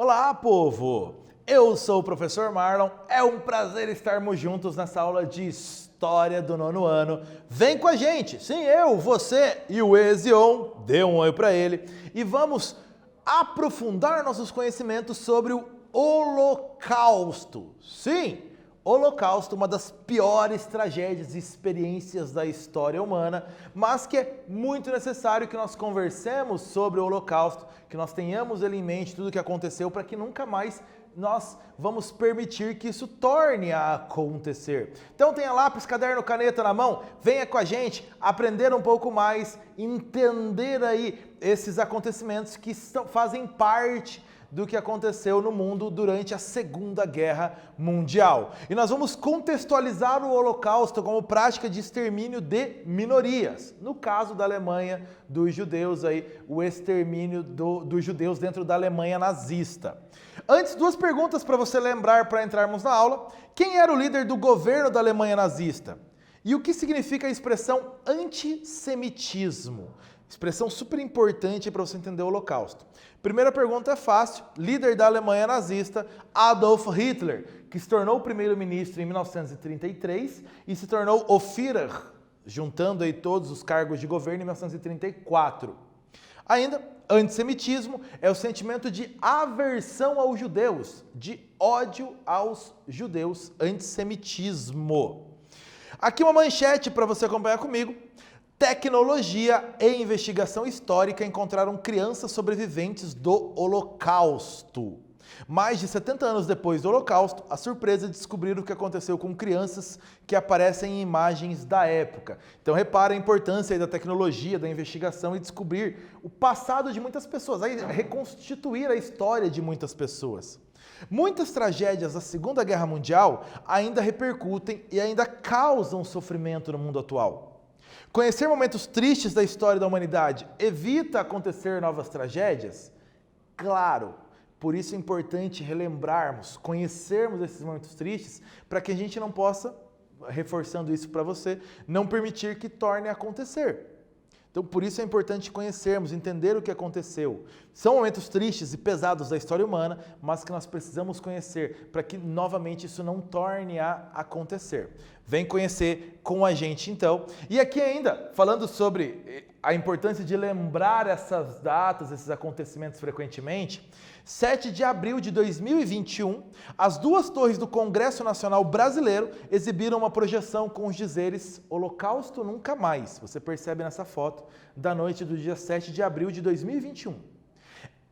Olá, povo! Eu sou o professor Marlon, é um prazer estarmos juntos nessa aula de História do nono ano. Vem com a gente, sim, eu, você e o Ezion, dê um oi para ele, e vamos aprofundar nossos conhecimentos sobre o Holocausto. Sim, Holocausto, uma das piores tragédias e experiências da história humana, mas que é muito necessário que nós conversemos sobre o Holocausto, que nós tenhamos ele em mente tudo o que aconteceu para que nunca mais nós vamos permitir que isso torne a acontecer. Então tenha lápis, caderno, caneta na mão, venha com a gente aprender um pouco mais, entender aí esses acontecimentos que fazem parte do que aconteceu no mundo durante a Segunda Guerra Mundial. E nós vamos contextualizar o Holocausto como prática de extermínio de minorias. No caso da Alemanha, dos judeus, aí, o extermínio dos judeus dentro da Alemanha nazista. Antes, duas perguntas para você lembrar para entrarmos na aula. Quem era o líder do governo da Alemanha nazista? E o que significa a expressão antissemitismo? Expressão super importante para você entender o Holocausto. Primeira pergunta é fácil. Líder da Alemanha nazista, Adolf Hitler, que se tornou primeiro-ministro em 1933 e se tornou o Führer, juntando aí todos os cargos de governo em 1934. Ainda, antissemitismo é o sentimento de aversão aos judeus, de ódio aos judeus, antissemitismo. Aqui uma manchete para você acompanhar comigo. Tecnologia e investigação histórica encontraram crianças sobreviventes do Holocausto. Mais de 70 anos depois do Holocausto, a surpresa de descobrir o que aconteceu com crianças que aparecem em imagens da época. Então repara a importância da tecnologia, da investigação e descobrir o passado de muitas pessoas, aí reconstituir a história de muitas pessoas. Muitas tragédias da Segunda Guerra Mundial ainda repercutem e ainda causam sofrimento no mundo atual. Conhecer momentos tristes da história da humanidade evita acontecer novas tragédias? Claro, por isso é importante relembrarmos, conhecermos esses momentos tristes, para que a gente não possa, reforçando isso para você, não permitir que torne a acontecer. Então, por isso é importante conhecermos, entender o que aconteceu. São momentos tristes e pesados da história humana, mas que nós precisamos conhecer para que, novamente, isso não torne a acontecer. Vem conhecer com a gente, então. E aqui ainda, falando sobre a importância de lembrar essas datas, esses acontecimentos frequentemente, 7 de abril de 2021, as duas torres do Congresso Nacional Brasileiro exibiram uma projeção com os dizeres Holocausto Nunca Mais. Você percebe nessa foto da noite do dia 7 de abril de 2021.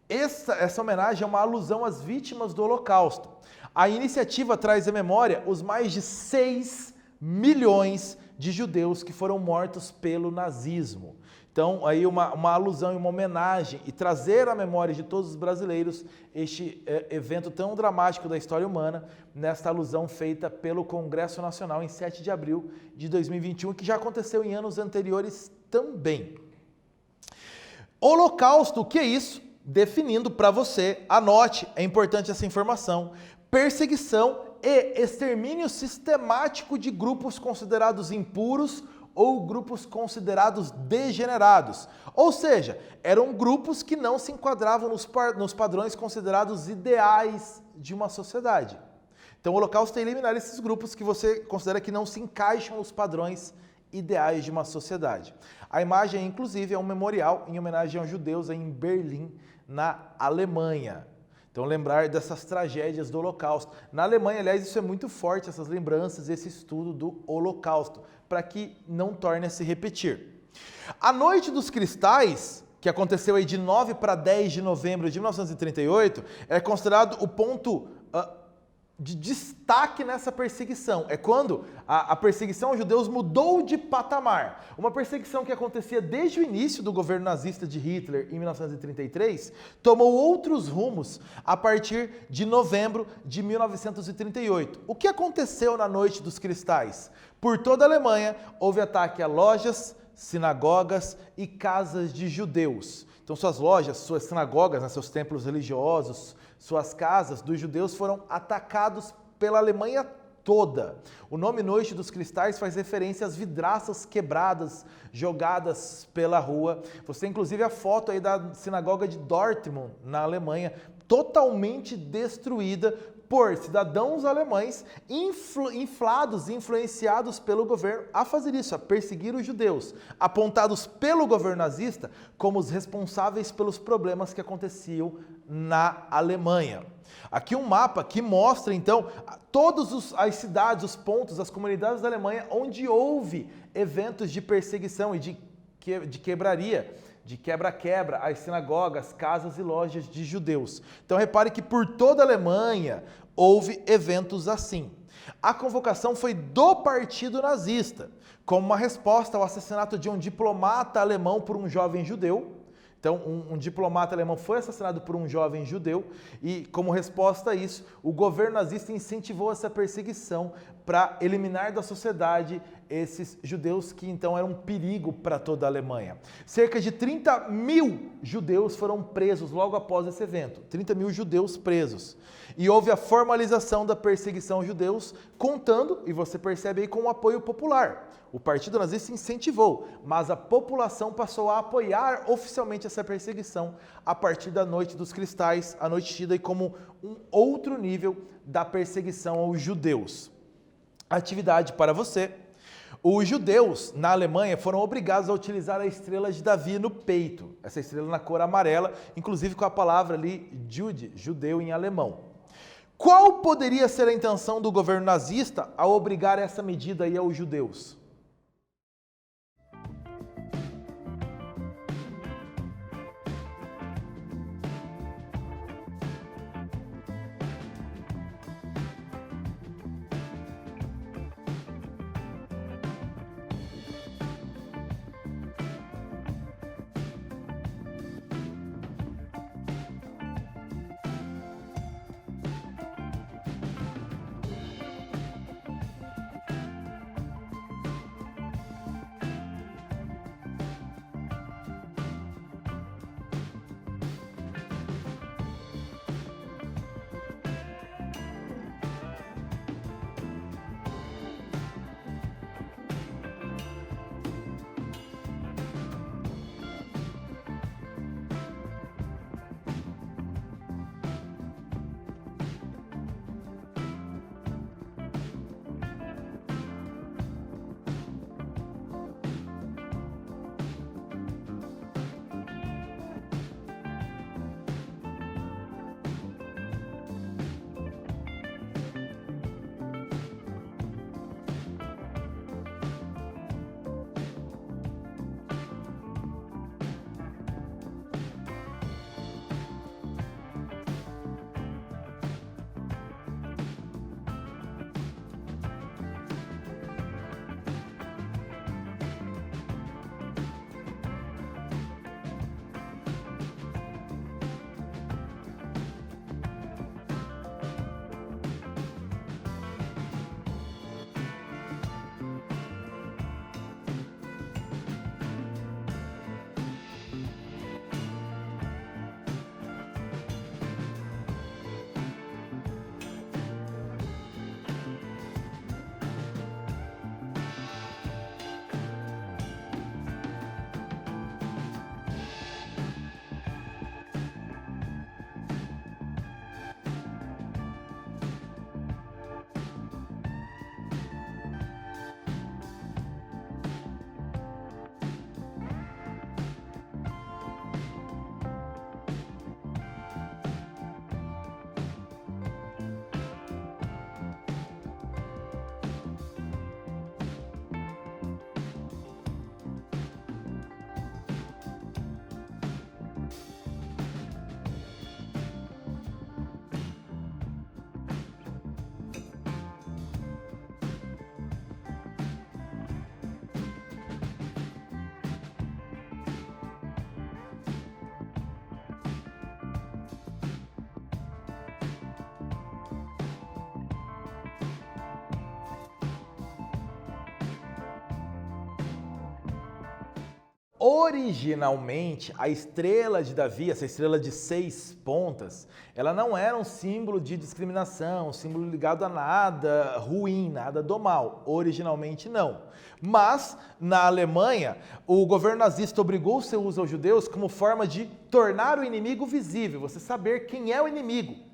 Essa homenagem é uma alusão às vítimas do Holocausto. A iniciativa traz à memória os mais de 6 milhões de judeus que foram mortos pelo nazismo. Então, aí uma alusão e uma homenagem e trazer à memória de todos os brasileiros este evento tão dramático da história humana, nesta alusão feita pelo Congresso Nacional em 7 de abril de 2021, que já aconteceu em anos anteriores também. Holocausto, o que é isso? Definindo para você, anote, é importante essa informação, perseguição e extermínio sistemático de grupos considerados impuros ou grupos considerados degenerados. Ou seja, eram grupos que não se enquadravam nos padrões considerados ideais de uma sociedade. Então o Holocausto é eliminar esses grupos que você considera que não se encaixam nos padrões ideais de uma sociedade. A imagem, inclusive, é um memorial em homenagem aos judeus em Berlim, na Alemanha. Então, lembrar dessas tragédias do Holocausto. Na Alemanha, aliás, isso é muito forte, essas lembranças, esse estudo do Holocausto, para que não torne a se repetir. A Noite dos Cristais, que aconteceu aí de 9 para 10 de novembro de 1938, é considerado o ponto de destaque nessa perseguição. É quando a perseguição aos judeus mudou de patamar. Uma perseguição que acontecia desde o início do governo nazista de Hitler, em 1933, tomou outros rumos a partir de novembro de 1938. O que aconteceu na Noite dos Cristais? Por toda a Alemanha, houve ataque a lojas, sinagogas e casas de judeus. Então, suas lojas, suas sinagogas, seus templos religiosos, suas casas dos judeus foram atacados pela Alemanha toda. O nome Noite dos Cristais faz referência às vidraças quebradas, jogadas pela rua. Você tem inclusive a foto aí da sinagoga de Dortmund, na Alemanha, totalmente destruída por cidadãos alemães inflados, influenciados pelo governo a fazer isso, a perseguir os judeus, apontados pelo governo nazista como os responsáveis pelos problemas que aconteciam na Alemanha. Aqui um mapa que mostra, então, todas as cidades, os pontos, as comunidades da Alemanha onde houve eventos de perseguição e de quebraria, de quebra-quebra, as sinagogas, casas e lojas de judeus. Então repare que por toda a Alemanha houve eventos assim. A convocação foi do Partido Nazista, como uma resposta ao assassinato de um diplomata alemão por um jovem judeu. Então, um diplomata alemão foi assassinado por um jovem judeu e, como resposta a isso, o governo nazista incentivou essa perseguição para eliminar da sociedade esses judeus que, então, eram um perigo para toda a Alemanha. Cerca de 30 mil judeus foram presos logo após esse evento. 30 mil judeus presos. E houve a formalização da perseguição aos judeus, contando, e você percebe aí, com o apoio popular. O Partido Nazista incentivou, mas a população passou a apoiar oficialmente essa perseguição a partir da Noite dos Cristais, a noite tida como um outro nível da perseguição aos judeus. Atividade para você. Os judeus na Alemanha foram obrigados a utilizar a estrela de Davi no peito, essa estrela na cor amarela, inclusive com a palavra ali, Jude, judeu em alemão. Qual poderia ser a intenção do governo nazista ao obrigar essa medida aí aos judeus? Originalmente, a estrela de Davi, essa estrela de 6 pontas, ela não era um símbolo de discriminação, um símbolo ligado a nada ruim, nada do mal. Originalmente não. Mas, na Alemanha, o governo nazista obrigou o seu uso aos judeus como forma de tornar o inimigo visível, você saber quem é o inimigo,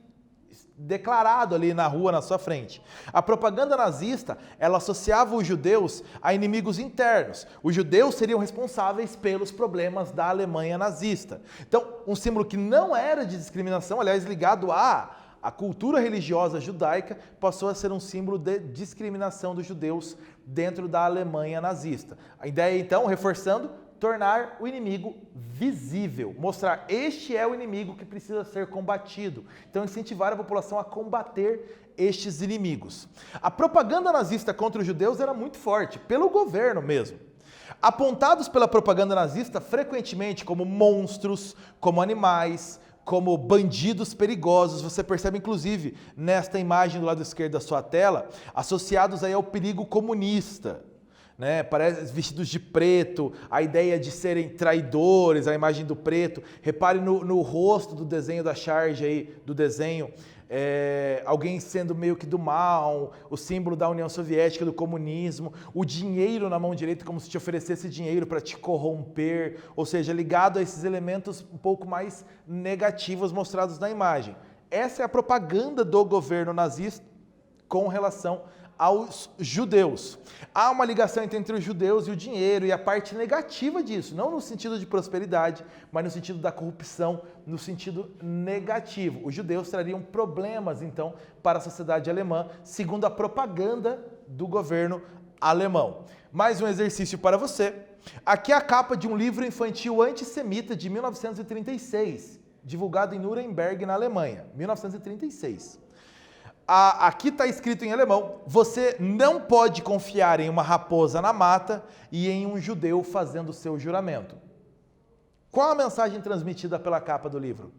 declarado ali na rua, na sua frente. A propaganda nazista, ela associava os judeus a inimigos internos. Os judeus seriam responsáveis pelos problemas da Alemanha nazista. Então, um símbolo que não era de discriminação, aliás, ligado à cultura religiosa judaica, passou a ser um símbolo de discriminação dos judeus dentro da Alemanha nazista. A ideia, então, reforçando, tornar o inimigo visível, mostrar este é o inimigo que precisa ser combatido. Então, incentivar a população a combater estes inimigos. A propaganda nazista contra os judeus era muito forte, pelo governo mesmo. Apontados pela propaganda nazista frequentemente como monstros, como animais, como bandidos perigosos, você percebe inclusive nesta imagem do lado esquerdo da sua tela, associados aí ao perigo comunista. Né, vestidos de preto, a ideia de serem traidores, a imagem do preto. Repare no rosto do desenho da charge aí, do desenho, alguém sendo meio que do mal, o símbolo da União Soviética, do comunismo, o dinheiro na mão direita como se te oferecesse dinheiro para te corromper, ou seja, ligado a esses elementos um pouco mais negativos mostrados na imagem. Essa é a propaganda do governo nazista com relação aos judeus. Há uma ligação entre os judeus e o dinheiro e a parte negativa disso, não no sentido de prosperidade, mas no sentido da corrupção, no sentido negativo. Os judeus trariam problemas, então, para a sociedade alemã, segundo a propaganda do governo alemão. Mais um exercício para você. Aqui é a capa de um livro infantil antissemita de 1936, divulgado em Nuremberg, na Alemanha, 1936. Aqui está escrito em alemão: você não pode confiar em uma raposa na mata e em um judeu fazendo seu juramento. Qual a mensagem transmitida pela capa do livro?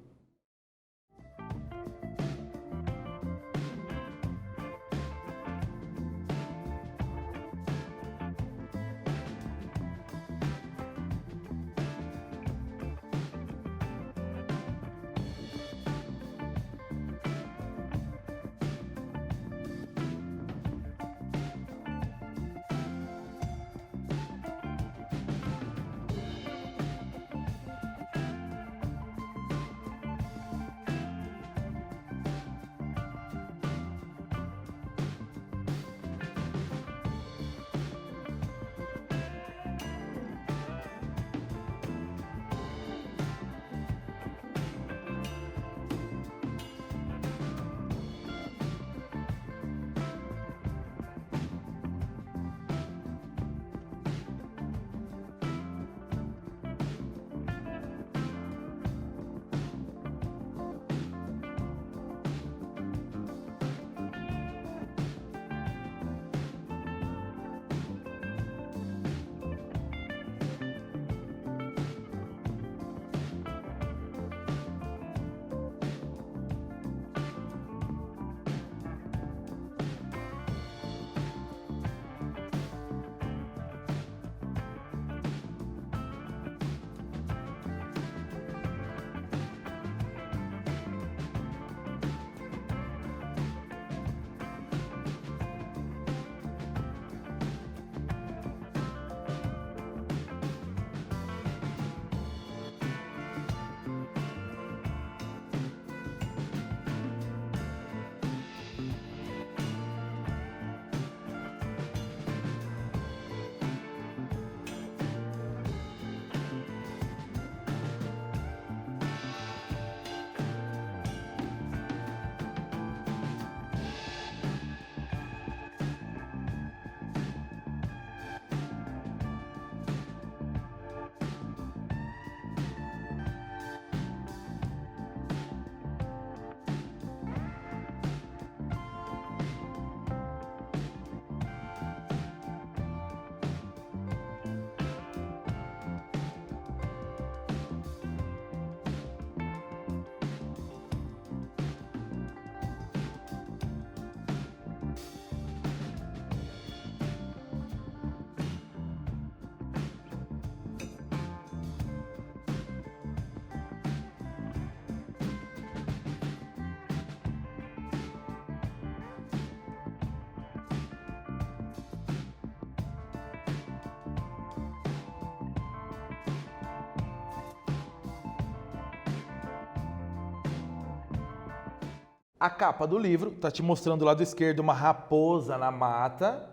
A capa do livro está te mostrando do lado esquerdo uma raposa na mata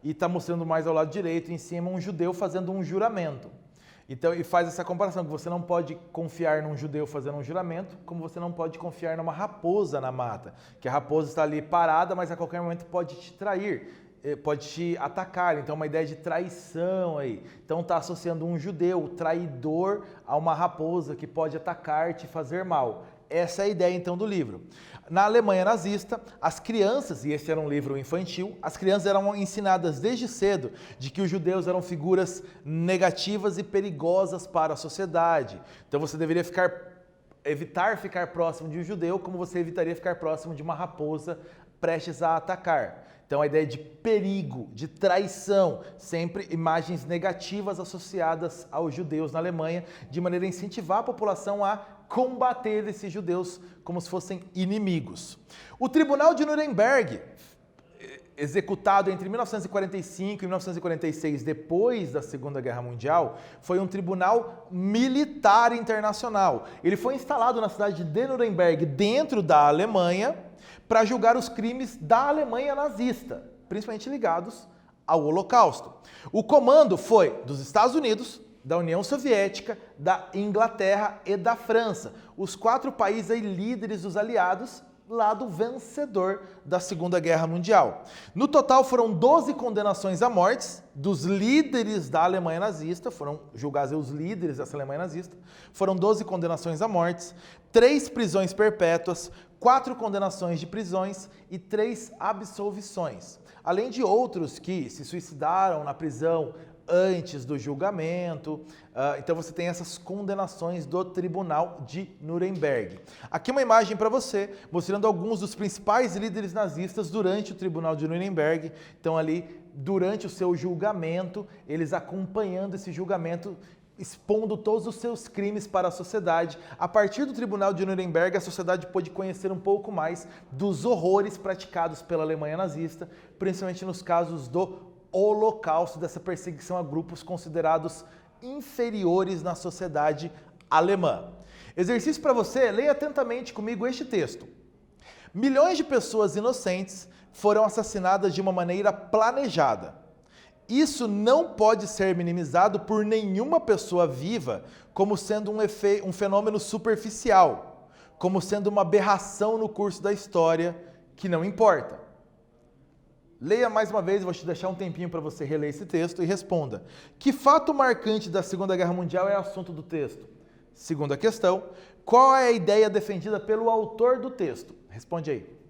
e está mostrando mais ao lado direito, em cima, um judeu fazendo um juramento. Então, e faz essa comparação, que você não pode confiar num judeu fazendo um juramento, como você não pode confiar numa raposa na mata, que a raposa está ali parada, mas a qualquer momento pode te trair, pode te atacar. Então, uma ideia de traição aí. Então, está associando um judeu traidor a uma raposa que pode atacar, te fazer mal. Essa é a ideia, então, do livro. Na Alemanha nazista, as crianças, e esse era um livro infantil, as crianças eram ensinadas desde cedo de que os judeus eram figuras negativas e perigosas para a sociedade. Então você deveria evitar ficar próximo de um judeu, como você evitaria ficar próximo de uma raposa prestes a atacar. Então a ideia de perigo, de traição, sempre imagens negativas associadas aos judeus na Alemanha, de maneira a incentivar a população a combater esses judeus como se fossem inimigos. O Tribunal de Nuremberg, executado entre 1945 e 1946, depois da Segunda Guerra Mundial, foi um tribunal militar internacional. Ele foi instalado na cidade de Nuremberg, dentro da Alemanha, para julgar os crimes da Alemanha nazista, principalmente ligados ao Holocausto. O comando foi dos Estados Unidos, da União Soviética, da Inglaterra e da França, os 4 países aí líderes dos aliados, lado vencedor da Segunda Guerra Mundial. No total foram 12 condenações à morte dos líderes da Alemanha nazista, foram julgados os líderes dessa Alemanha nazista, foram 12 condenações à morte, 3 prisões perpétuas, 4 condenações de prisões e 3 absolvições, além de outros que se suicidaram na prisão antes do julgamento. Então você tem essas condenações do Tribunal de Nuremberg. Aqui uma imagem para você, mostrando alguns dos principais líderes nazistas durante o Tribunal de Nuremberg. Então ali, durante o seu julgamento, eles acompanhando esse julgamento, expondo todos os seus crimes para a sociedade. A partir do Tribunal de Nuremberg, a sociedade pôde conhecer um pouco mais dos horrores praticados pela Alemanha nazista, principalmente nos casos do Holocausto, dessa perseguição a grupos considerados inferiores na sociedade alemã. Exercício para você, leia atentamente comigo este texto. Milhões de pessoas inocentes foram assassinadas de uma maneira planejada. Isso não pode ser minimizado por nenhuma pessoa viva como sendo um fenômeno superficial, como sendo uma aberração no curso da história que não importa. Leia mais uma vez, vou te deixar um tempinho para você reler esse texto e responda. Que fato marcante da Segunda Guerra Mundial é assunto do texto? Segunda questão, qual é a ideia defendida pelo autor do texto? Responde aí.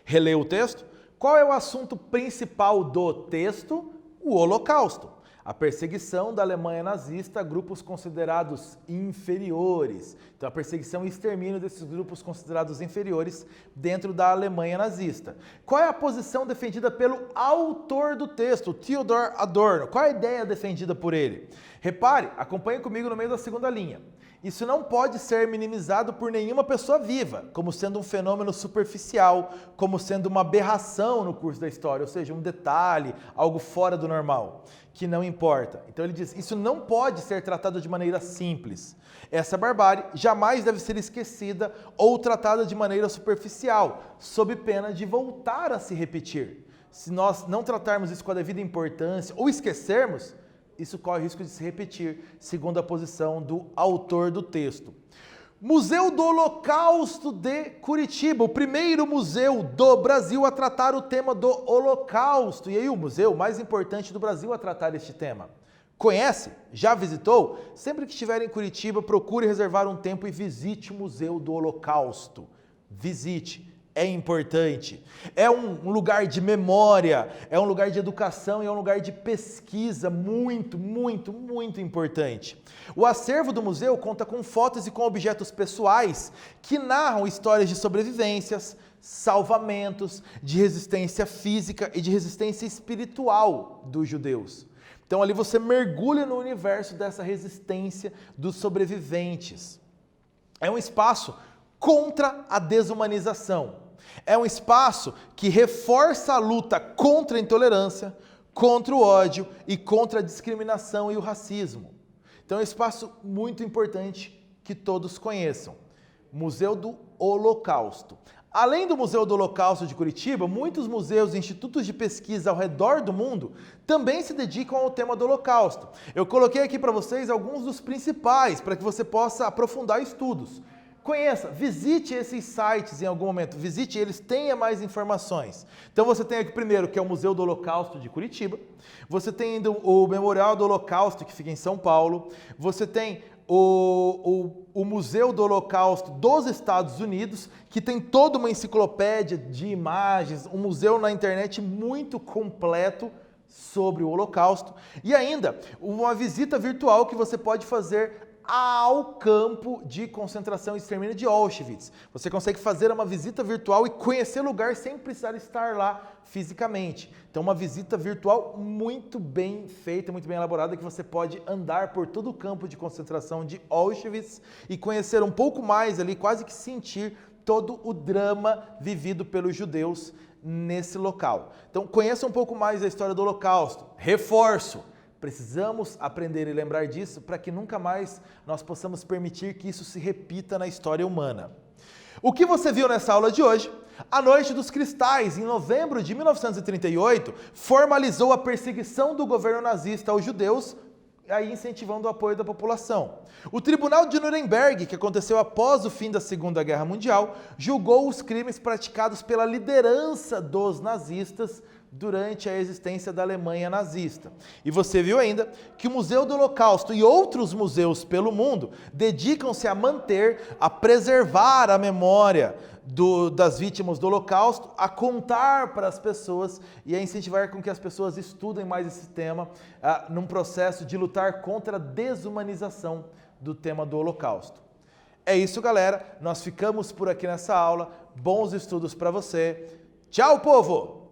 Releu o texto? Qual é o assunto principal do texto? O Holocausto. A perseguição da Alemanha nazista a grupos considerados inferiores. Então, a perseguição e extermínio desses grupos considerados inferiores dentro da Alemanha nazista. Qual é a posição defendida pelo autor do texto, Theodor Adorno? Qual é a ideia defendida por ele? Repare, acompanhe comigo no meio da segunda linha. Isso não pode ser minimizado por nenhuma pessoa viva, como sendo um fenômeno superficial, como sendo uma aberração no curso da história, ou seja, um detalhe, algo fora do normal, que não importa. Então ele diz, isso não pode ser tratado de maneira simples. Essa barbárie jamais deve ser esquecida ou tratada de maneira superficial, sob pena de voltar a se repetir. Se nós não tratarmos isso com a devida importância ou esquecermos, isso corre risco de se repetir, segundo a posição do autor do texto. Museu do Holocausto de Curitiba, o primeiro museu do Brasil a tratar o tema do Holocausto. E aí o museu mais importante do Brasil a tratar este tema. Conhece? Já visitou? Sempre que estiver em Curitiba, procure reservar um tempo e visite o Museu do Holocausto. Visite. É importante, é um lugar de memória, é um lugar de educação e é um lugar de pesquisa muito, muito, muito importante. O acervo do museu conta com fotos e com objetos pessoais que narram histórias de sobrevivências, salvamentos, de resistência física e de resistência espiritual dos judeus. Então ali você mergulha no universo dessa resistência dos sobreviventes. É um espaço contra a desumanização. É um espaço que reforça a luta contra a intolerância, contra o ódio e contra a discriminação e o racismo. Então é um espaço muito importante que todos conheçam. Museu do Holocausto. Além do Museu do Holocausto de Curitiba, muitos museus e institutos de pesquisa ao redor do mundo também se dedicam ao tema do Holocausto. Eu coloquei aqui para vocês alguns dos principais, para que você possa aprofundar estudos. Conheça, visite esses sites em algum momento, visite eles, tenha mais informações. Então você tem aqui primeiro, que é o Museu do Holocausto de Curitiba, você tem ainda o Memorial do Holocausto, que fica em São Paulo, você tem o Museu do Holocausto dos Estados Unidos, que tem toda uma enciclopédia de imagens, um museu na internet muito completo sobre o Holocausto, e ainda uma visita virtual que você pode fazer ao campo de concentração e extermínio de Auschwitz. Você consegue fazer uma visita virtual e conhecer o lugar sem precisar estar lá fisicamente. Então, uma visita virtual muito bem feita, muito bem elaborada, que você pode andar por todo o campo de concentração de Auschwitz e conhecer um pouco mais ali, quase que sentir todo o drama vivido pelos judeus nesse local. Então, conheça um pouco mais a história do Holocausto. Reforço! Precisamos aprender e lembrar disso para que nunca mais nós possamos permitir que isso se repita na história humana. O que você viu nessa aula de hoje? A Noite dos Cristais, em novembro de 1938, formalizou a perseguição do governo nazista aos judeus, aí incentivando o apoio da população. O Tribunal de Nuremberg, que aconteceu após o fim da Segunda Guerra Mundial, julgou os crimes praticados pela liderança dos nazistas durante a existência da Alemanha nazista. E você viu ainda que o Museu do Holocausto e outros museus pelo mundo dedicam-se a manter, a preservar a memória das vítimas do Holocausto, a contar para as pessoas e a incentivar com que as pessoas estudem mais esse tema num processo de lutar contra a desumanização do tema do Holocausto. É isso, galera. Nós ficamos por aqui nessa aula. Bons estudos para você. Tchau, povo!